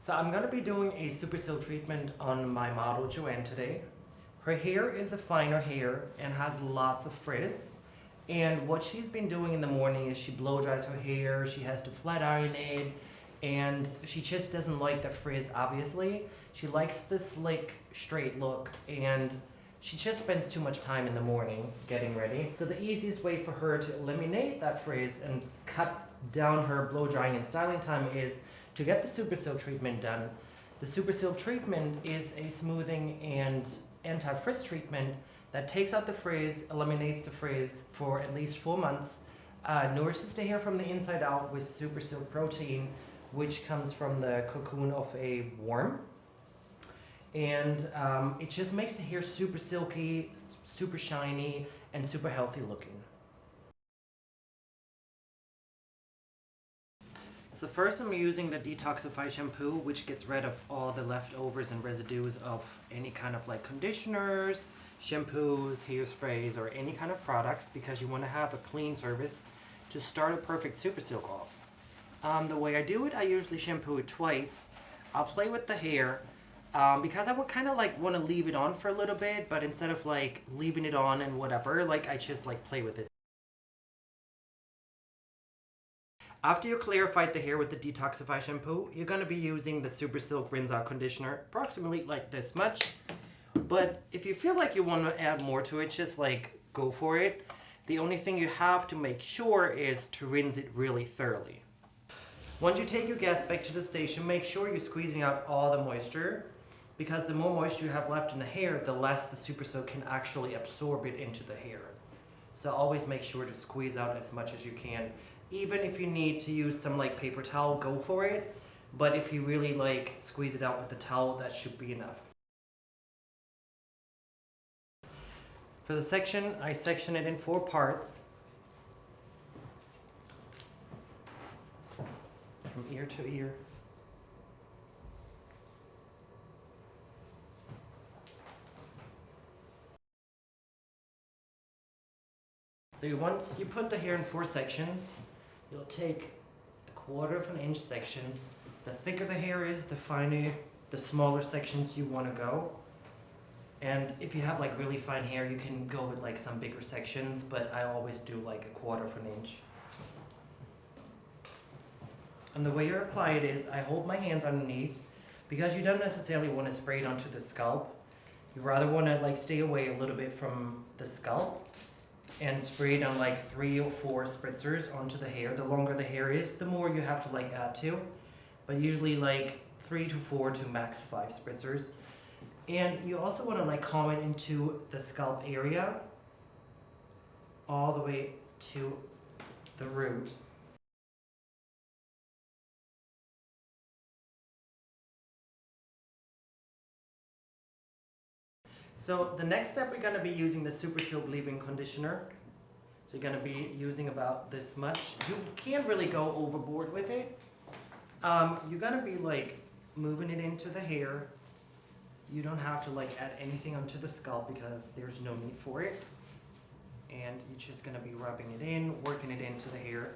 So I'm going to be doing a Supersilk treatment on my model Joanne today. Her hair is a finer hair and has lots of frizz. And what she's been doing in the morning is she blow dries her hair, she has to flat iron it, and she just doesn't like the frizz, obviously. She likes the slick, straight look, and she just spends too much time in the morning getting ready. So the easiest way for her to eliminate that frizz and cut down her blow drying and styling time is to get the Supersilk treatment done. The Supersilk treatment is a smoothing and anti-frizz treatment that takes out the frizz, eliminates the frizz for at least 4 months, nourishes the hair from the inside out with Supersilk protein, which comes from the cocoon of a worm. And it just makes the hair super silky, super shiny, and super healthy looking. So first I'm using the Detoxify shampoo, which gets rid of all the leftovers and residues of any kind of like conditioners, shampoos, hairsprays, or any kind of products, because you want to have a clean surface to start a perfect Supersilk off. The way I do it, I usually shampoo it twice. I'll play with the hair because I would kind of like want to leave it on for a little bit, but instead of like leaving it on and whatever, like I just like play with it. After you clarified the hair with the Detoxify shampoo, you're going to be using the Supersilk Rinse Out Conditioner, approximately like this much. But if you feel like you want to add more to it, just like go for it. The only thing you have to make sure is to rinse it really thoroughly. Once you take your gas back to the station, make sure you're squeezing out all the moisture, because the more moisture you have left in the hair, the less the Supersilk can actually absorb it into the hair. So always make sure to squeeze out as much as you can. Even if you need to use some like paper towel, go for it. But if you really like squeeze it out with the towel, that should be enough. For the section, I section it in 4 parts. From ear to ear. So once you put the hair in 4 sections, you'll take 1/4 of an inch sections. The thicker the hair is, the finer, the smaller sections you want to go. And if you have like really fine hair, you can go with like some bigger sections, but I always do like 1/4 of an inch. And the way you apply it is, I hold my hands underneath, because you don't necessarily want to spray it onto the scalp. You rather want to like stay away a little bit from the scalp and spray it on like 3 or 4 spritzers onto the hair. The longer the hair is, the more you have to like add to, but usually like 3 to 4 to max 5 spritzers. And you also want to like comb it into the scalp area all the way to the root. So the next step, we're going to be using the Supersilk leave-in conditioner. So you're going to be using about this much. You can't really go overboard with it. You're going to be like moving it into the hair. You don't have to like add anything onto the scalp because there's no need for it. And you're just going to be rubbing it in, working it into the hair.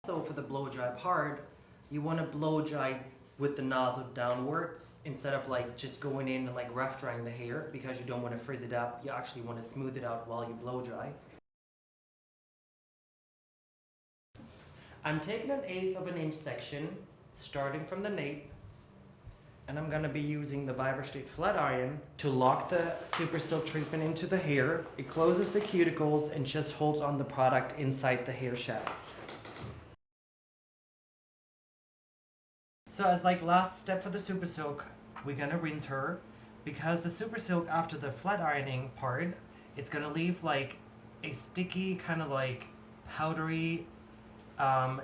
So for the blow dry part, you want to blow dry with the nozzle downwards instead of like just going in and like rough drying the hair, because you don't want to frizz it up. You actually want to smooth it out while you blow dry. I'm taking 1/8 of an inch section, starting from the nape, and I'm going to be using the Vibra-State flat iron to lock the Supersilk treatment into the hair. It closes the cuticles and just holds on the product inside the hair shaft. So as like last step for the Supersilk, we're gonna rinse her, because the Supersilk, after the flat ironing part, it's gonna leave like a sticky kind of like powdery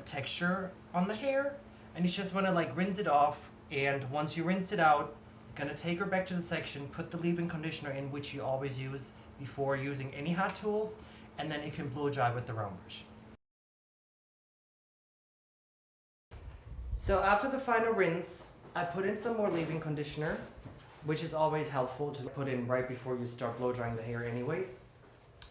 texture on the hair, and you just want to like rinse it off. And once you rinse it out, you're gonna take her back to the section, put the leave-in conditioner in, which you always use before using any hot tools, and then you can blow dry with the round brush. So after the final rinse, I put in some more leave-in conditioner, which is always helpful to put in right before you start blow drying the hair anyways.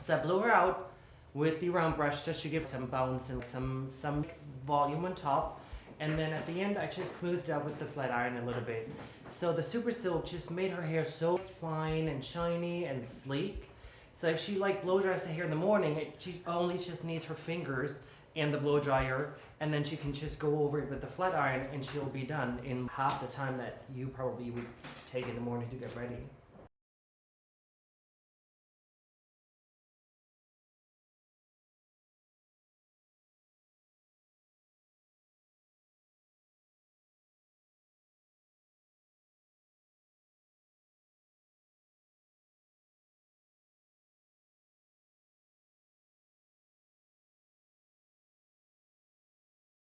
So I blow her out with the round brush just to give some bounce and some volume on top. And then at the end, I just smoothed it out with the flat iron a little bit. So the Supersilk just made her hair so fine and shiny and sleek. So if she like blow dries the hair in the morning, she only just needs her fingers and the blow dryer, and then she can just go over it with the flat iron and she'll be done in half the time that you probably would take in the morning to get ready.